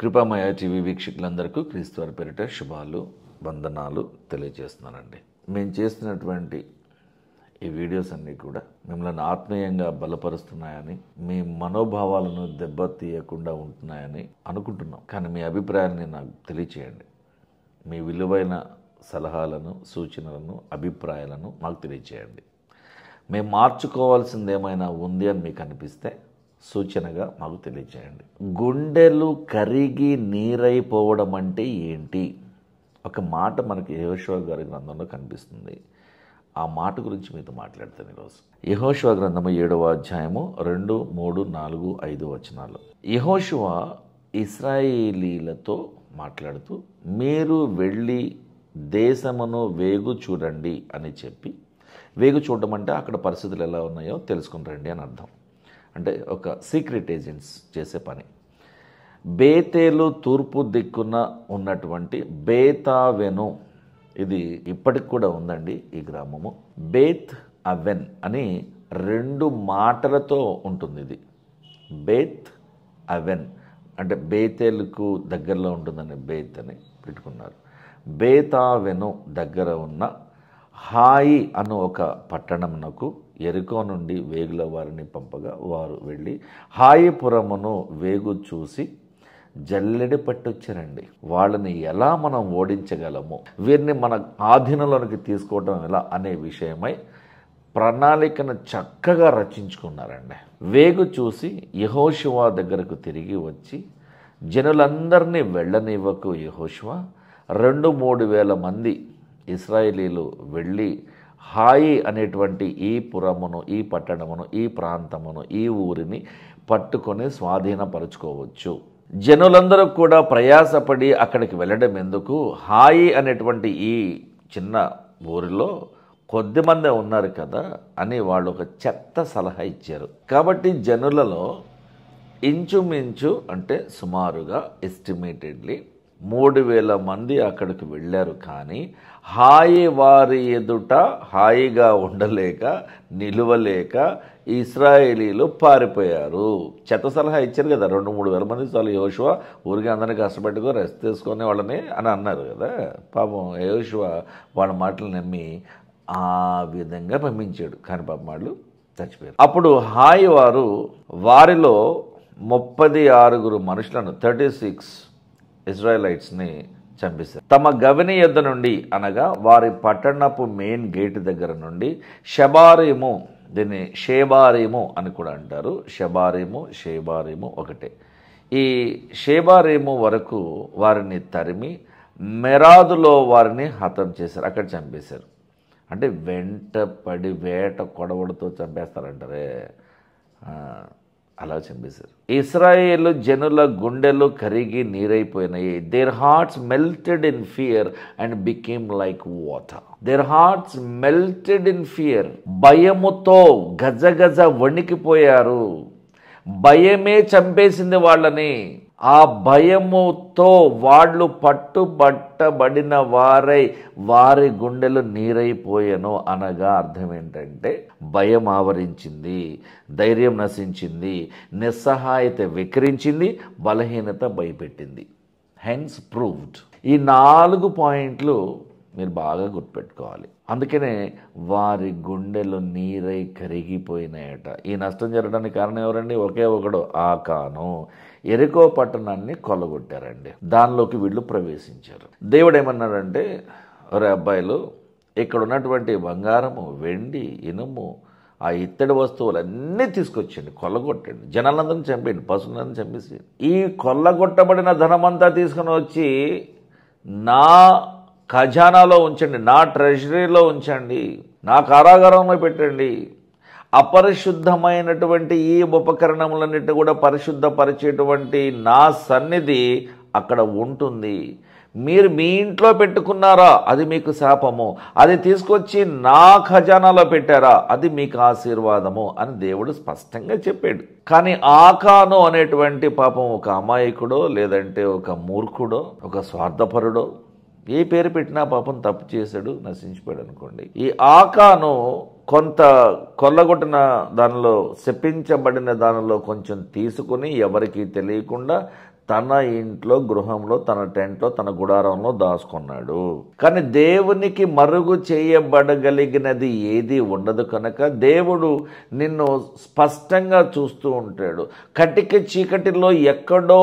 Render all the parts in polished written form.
కృపామయ TV వీక్షకులందరికీ క్రీస్తువారి పేరిట శుభాలు వందనాలు తెలియజేస్తున్నానండి. మేము చేస్తున్నటువంటి ఈ వీడియోస్ అన్నీ కూడా మిమ్మల్ని ఆత్మీయంగా బలపరుస్తున్నాయని, మీ మనోభావాలను దెబ్బతీయకుండా ఉంటున్నాయని అనుకుంటున్నాం. కానీ మీ అభిప్రాయాన్ని నాకు తెలియచేయండి. మీ విలువైన సలహాలను, సూచనలను, అభిప్రాయాలను మాకు తెలియచేయండి. మేము మార్చుకోవాల్సింది ఏమైనా ఉంది అని మీకు అనిపిస్తే సూచనగా మాకు తెలియచేయండి. గుండెలు కరిగి నీరైపోవడం అంటే ఏంటి? ఒక మాట మనకి యెహోషువ గారి గ్రంథంలో కనిపిస్తుంది. ఆ మాట గురించి మీతో మాట్లాడతాను ఈరోజు. యెహోషువ గ్రంథము 7వ అధ్యాయము 2, 3, 4, 5 వచనాలు. యెహోషువ ఇశ్రాయేలీలతో మాట్లాడుతూ, మీరు వెళ్ళి దేశమును వేగు చూడండి అని చెప్పి, వేగు చూడడం అంటే అక్కడ పరిస్థితులు ఎలా ఉన్నాయో తెలుసుకుని రండి అని అర్థం. అంటే ఒక సీక్రెట్ ఏజెంట్స్ చేసే పని. బేతేలు తూర్పు దిక్కున ఉన్నటువంటి బేతావెను, ఇది ఇప్పటికి కూడా ఉందండి ఈ గ్రామము. బేత్ అవెన్ అని 2 మాటలతో ఉంటుంది. ఇది బేత్ అవెన్ అంటే బేతేలుకు దగ్గరలో ఉంటుందని బేత్ అని పెట్టుకున్నారు. బేతావెను దగ్గర ఉన్న హాయి అను ఒక పట్టణమునకు ఎరికో నుండి వేగుల వారిని పంపగా, వారు వెళ్ళి హాయిపురమును వేగు చూసి జల్లెడ పట్టొచ్చారండి. వాళ్ళని ఎలా మనం ఓడించగలము, వీరిని మన ఆధీనంలోనికి తీసుకోవడం ఎలా అనే విషయమై ప్రణాళికను చక్కగా రచించుకున్నారండి. వేగు చూసి యెహోషువ దగ్గరకు తిరిగి వచ్చి, జనులందరినీ వెళ్ళనివ్వకు యెహోషువ, 2-3 వేల మంది ఇశ్రాయేలీలు వెళ్ళి హాయి అనేటువంటి ఈ పురమును, ఈ పట్టణమును, ఈ ప్రాంతమును, ఈ ఊరిని పట్టుకొని స్వాధీనపరుచుకోవచ్చు. జనులందరూ కూడా ప్రయాసపడి అక్కడికి వెళ్ళడం ఎందుకు? హాయి అనేటువంటి ఈ చిన్న ఊరిలో కొద్దిమందే ఉన్నారు కదా అని వాళ్ళు ఒక చెత్త సలహా ఇచ్చారు. కాబట్టి జనులలో ఇంచుమించు అంటే సుమారుగా ఎస్టిమేటెడ్లీ 3,000 మంది అక్కడికి వెళ్ళారు. కానీ హాయి వారి ఎదుట హాయిగా ఉండలేక, నిలువలేక ఇశ్రాయేలీలు పారిపోయారు. చెత్త సలహా ఇచ్చారు కదా, 2-3 వేల మంది చాలు యెహోషువ ఊరికి అందరినీ కష్టపెట్టుకో రెస్ట్ తీసుకునే వాళ్ళని అని అన్నారు కదా. పాపం యెహోషువ వాళ్ళ మాటలు నమ్మి ఆ విధంగా పంపించాడు. కానీ పాపం వాళ్ళు చచ్చిపోయారు. అప్పుడు హాయి వారు వారిలో 36 మనుషులను 36 ఇజ్రాయెలైట్స్ని చంపేశారు. తమ గవిని యొద్ద నుండి, అనగా వారి పట్టణపు మెయిన్ గేట్ దగ్గర నుండి షబారీము, దీన్ని షేబారీము అని కూడా అంటారు. షేబారీము ఒకటే. ఈ షేబారీము వరకు వారిని తరిమి మెరాదులో వారిని హతం చేశారు, అక్కడ చంపేశారు. అంటే వెంట పడి వేట కొడవడితో చంపేస్తారంటారే, అలా చంపేశారు. ఇశ్రాయేలు జనుల గుండెలు కరిగి నీరైపోయినాయి. Their hearts melted in fear and became like water. Their hearts melted in fear, భయముతో గజగజ వణికిపోయారు. భయమే చంపేసింది వాళ్ళని. ఆ భయముతో వాళ్ళు పట్టుబట్టబడిన వారై వారి గుండెలు నీరైపోయెను. అనగా అర్థం ఏంటంటే భయం ఆవరించింది, ధైర్యం నశించింది, నిస్సహాయత వికరించింది, బలహీనత భయపెట్టింది. Hence proved. ఈ 4 పాయింట్లు మీరు బాగా గుర్తుపెట్టుకోవాలి. అందుకనే వారి గుండెలు నీరై కరిగిపోయినాయట. ఈ నష్టం జరగడానికి కారణం ఎవరండి? ఒకే ఒకడు, ఆకాను. ఎరికో పట్టణాన్ని కొల్లగొట్టారండి. దానిలోకి వీళ్ళు ప్రవేశించారు. దేవుడు ఏమన్నాడంటే, ఒరే అబ్బాయిలు, ఇక్కడ ఉన్నటువంటి బంగారము, వెండి, ఇనుము, ఆ ఇత్తడి వస్తువులన్నీ తీసుకొచ్చండి, కొల్లగొట్టండి, జనాలందరినీ చంపేయండి, పశువులందరినీ చంపేసి ఈ కొల్లగొట్టబడిన ధనమంతా తీసుకుని వచ్చి నా ఖజానాలో ఉంచండి, నా ట్రెజరీలో ఉంచండి, నా కారాగారంలో పెట్టండి. అపరిశుద్ధమైనటువంటి ఈ ఉపకరణములన్నిటి కూడా పరిశుద్ధపరిచేటువంటి నా సన్నిధి అక్కడ ఉంటుంది. మీరు మీ ఇంట్లో పెట్టుకున్నారా, అది మీకు శాపము. అది తీసుకొచ్చి నా ఖజానాలో పెట్టారా, అది మీకు ఆశీర్వాదము అని దేవుడు స్పష్టంగా చెప్పాడు. కానీ ఆకాను అనేటువంటి పాపం ఒక అమాయకుడో, లేదంటే ఒక మూర్ఖుడో, ఒక స్వార్థపరుడో, ఏ పేరు పెట్టినా పాపం తప్పు చేశాడు, నశించిపోయాడు అనుకోండి. ఈ ఆకాను కొంత కొల్లగొట్టిన దానిలో, శపించబడిన దానిలో కొంచెం తీసుకుని ఎవరికి తెలియకుండా తన ఇంట్లో, గృహంలో, తన టెంట్లో, తన గుడారంలో దాచుకున్నాడు. కానీ దేవునికి మరుగు చేయబడగలిగినది ఏది ఉండదు కనుక దేవుడు నిన్ను స్పష్టంగా చూస్తూ ఉంటాడు. కటిక చీకటిలో ఎక్కడో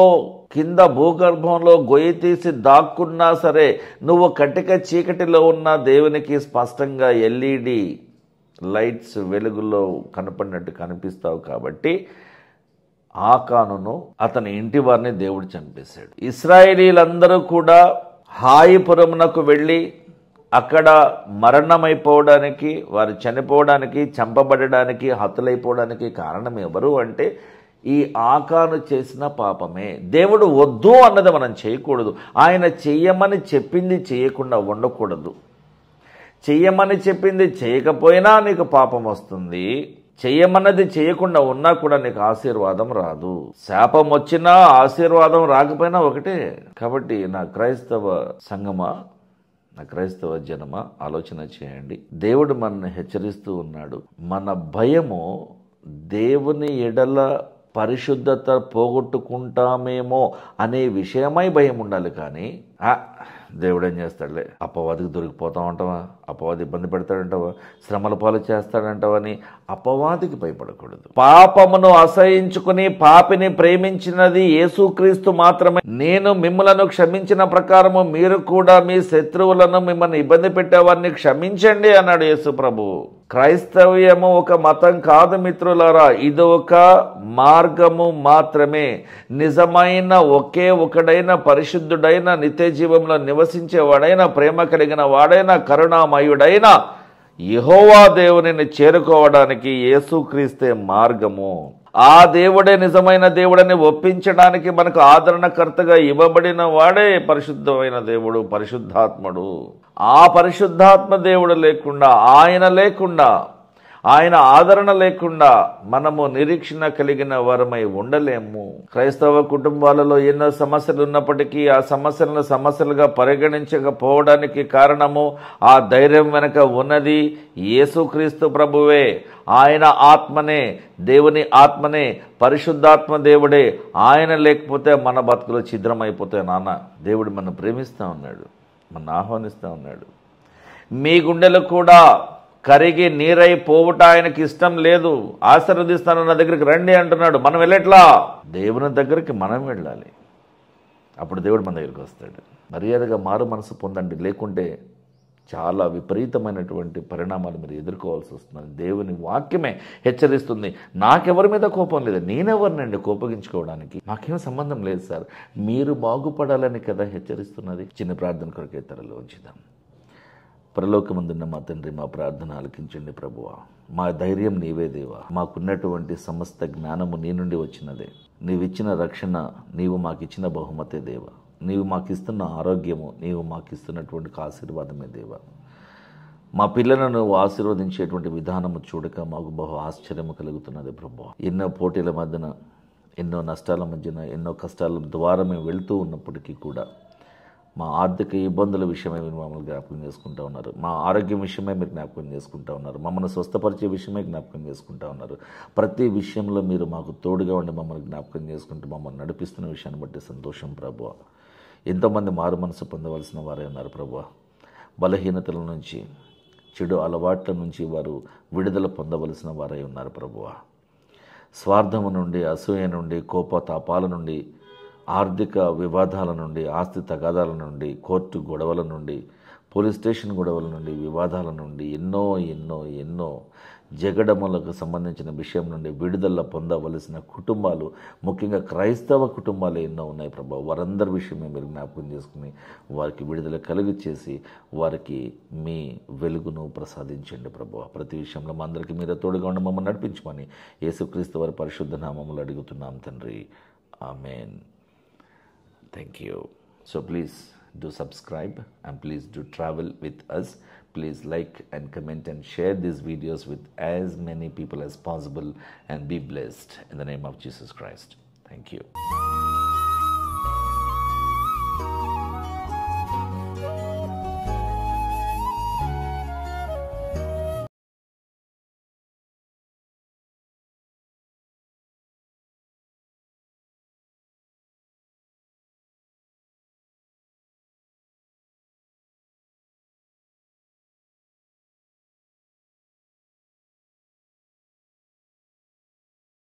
కింద భూగర్భంలో గొయ్యి తీసి దాక్కున్నా సరే, నువ్వు కటిక చీకటిలో ఉన్న దేవునికి స్పష్టంగా ఎల్ఈడి లైట్స్ వెలుగులో కనపడినట్టు కనిపిస్తావు. కాబట్టి ఆకానును అతని ఇంటి వారిని దేవుడు చంపేశాడు. ఇశ్రాయేలీలందరూ కూడా హాయిపురమునకు వెళ్ళి అక్కడ మరణమైపోవడానికి, వారు చనిపోవడానికి, చంపబడడానికి, హతులైపోవడానికి కారణం ఎవరు అంటే ఈ ఆకాను చేసిన పాపమే. దేవుడు వద్దు అన్నది మనం చేయకూడదు. ఆయన చెయ్యమని చెప్పింది చేయకుండా ఉండకూడదు. చెయ్యమని చెప్పింది చేయకపోయినా నీకు పాపం వస్తుంది. చెయ్యమన్నది చేయకుండా ఉన్నా కూడా నీకు ఆశీర్వాదం రాదు. శాపం వచ్చినా ఆశీర్వాదం రాకపోయినా ఒకటే. కాబట్టి నా క్రైస్తవ సంగమా, నా క్రైస్తవ జనమా, ఆలోచన చేయండి. దేవుడు మనల్ని హెచ్చరిస్తూ ఉన్నాడు. మన భయము దేవుని ఎడల పరిశుద్ధత పోగొట్టుకుంటామేమో అనే విషయమై భయం ఉండాలి. కానీ దేవుడు ఏం చేస్తాడులే, అపవాదికి దొరికిపోతా ఉంటావా, అపవాది ఇబ్బంది పెడతాడంటావా, శ్రమల పాలు చేస్తాడంటావని అపవాదికి భయపడకూడదు. పాపమును అసహించుకుని పాపిని ప్రేమించినది యేసుక్రీస్తు మాత్రమే. నేను మిమ్మలను క్షమించిన ప్రకారము మీరు కూడా మీ శత్రువులను, మిమ్మల్ని ఇబ్బంది పెట్టేవారిని క్షమించండి అన్నాడు యేసు ప్రభువు. క్రైస్తవ్యము ఒక మతం కాదు మిత్రులారా, ఇది ఒక మార్గము మాత్రమే. నిజమైన ఒకే ఒకడైన పరిశుద్ధుడైన నిత్య జీవంలో నివసించేవాడైన ప్రేమ కలిగిన వాడైన కరుణామయుడైన యెహోవా దేవునిని చేరుకోవడానికి యేసుక్రీస్తే మార్గము. ఆ దేవుడే నిజమైన దేవుడని ఒప్పించడానికి మనకు ఆదరణకర్తగా ఇవ్వబడిన వాడే పరిశుద్ధమైన దేవుడు, పరిశుద్ధాత్ముడు. ఆ పరిశుద్ధాత్మ దేవుడు లేకుండా, ఆయన ఆదరణ లేకుండా మనము నిరీక్షణ కలిగిన వారమై ఉండలేము. క్రైస్తవ కుటుంబాలలో ఎన్నో సమస్యలు ఉన్నప్పటికీ ఆ సమస్యలను సమస్యలుగా పరిగణించకపోవడానికి కారణము ఆ ధైర్యం వెనుక ఉన్నది యేసుక్రీస్తు ప్రభువే. ఆయన ఆత్మనే, దేవుని ఆత్మనే, పరిశుద్ధాత్మ దేవుడే. ఆయన లేకపోతే మన బతుకులు ఛిద్రమైపోతాయి. నాన్న, దేవుడు మనం ప్రేమిస్తూ ఉన్నాడు, మన ఆహ్వానిస్తూ ఉన్నాడు. మీ గుండెలు కూడా కరిగి నీరై పోవుట ఆయనకి ఇష్టం లేదు. ఆశీర్వదిస్తాను, నా దగ్గరికి రండి అంటున్నాడు. మనం వెళ్ళట్లా, దేవుని దగ్గరికి మనం వెళ్ళాలి. అప్పుడు దేవుడు మన దగ్గరికి వస్తాడు. మర్యాదగా మారు మనసు పొందండి, లేకుంటే చాలా విపరీతమైనటువంటి పరిణామాలు మీరు ఎదుర్కోవాల్సి వస్తుంది. దేవుని వాక్యమే హెచ్చరిస్తుంది. నాకెవరి మీద కోపం లేదు, నేనెవరినండి కోపగించుకోవడానికి, నాకేం సంబంధం లేదు సార్, మీరు బాగుపడాలని కదా హెచ్చరిస్తున్నది. చిన్న ప్రార్థన కొరకే తరలో ఉంచుదాం. పరలోకమందున్న మా తండ్రి, మా ప్రార్థన ఆలకించండి ప్రభువా. మా ధైర్యం నీవే దేవా. మాకున్నటువంటి సమస్త జ్ఞానము నీ నుండి వచ్చినదే. నీవిచ్చిన రక్షణ, నీవు మాకిచ్చిన బహుమతే దేవా. నీవు మాకిస్తున్న ఆరోగ్యము, నీవు మాకిస్తున్నటువంటి ఆశీర్వాదమే దేవా. మా పిల్లలను ఆశీర్వదించేటువంటి విధానము చూడక మాకు బహు ఆశ్చర్యము కలుగుతున్నది ప్రభువా. ఎన్నో పోటీల మధ్యన, ఎన్నో నష్టాల మధ్యన, ఎన్నో కష్టాల ద్వారా మేము వెళుతూ ఉన్నప్పటికీ కూడా మా ఆర్థిక ఇబ్బందుల విషయమై మీరు మమ్మల్ని జ్ఞాపకం చేసుకుంటూ ఉన్నారు. మా ఆరోగ్యం విషయమై మీరు జ్ఞాపకం చేసుకుంటూ ఉన్నారు. మమ్మల్ని స్వస్థపరిచే విషయమై జ్ఞాపకం చేసుకుంటూ ఉన్నారు. ప్రతి విషయంలో మీరు మాకు తోడుగా ఉండి మమ్మల్ని జ్ఞాపకం చేసుకుంటూ మమ్మల్ని నడిపిస్తున్న విషయాన్ని బట్టి సంతోషం ప్రభువా. ఎంతోమంది మారు మనసు పొందవలసిన వారే ఉన్నారు ప్రభువా. బలహీనతల నుంచి, చెడు అలవాట్ల నుంచి వారు విడుదల పొందవలసిన వారై ఉన్నారు ప్రభువా. స్వార్థము నుండి, అసూయ నుండి, కోపతాపాల నుండి, ఆర్థిక వివాదాల నుండి, ఆస్తి తగాదాల నుండి, కోర్టు గొడవల నుండి, పోలీస్ స్టేషన్ గొడవల నుండి, వివాదాల నుండి, ఎన్నో ఎన్నో ఎన్నో జగడములకు సంబంధించిన విషయం నుండి విడుదల పొందవలసిన కుటుంబాలు, ముఖ్యంగా క్రైస్తవ కుటుంబాలు ఎన్నో ఉన్నాయి ప్రభా. వారందరి విషయమే మీరు జ్ఞాపకం చేసుకుని వారికి విడుదల కలుగు చేసి వారికి మీ వెలుగును ప్రసాదించండి ప్రభా. ప్రతి విషయంలో మా అందరికీ మీరు తోడుగా ఉండి మమ్మల్ని నడిపించమని యేసుక్రీస్తు వారి పరిశుద్ధ నామములో అడుగుతున్నాం తండ్రి. Amen. Thank you. So please do subscribe and please do travel with us. Please like and comment and share these videos with as many people as possible and be blessed in the name of Jesus Christ. Thank you.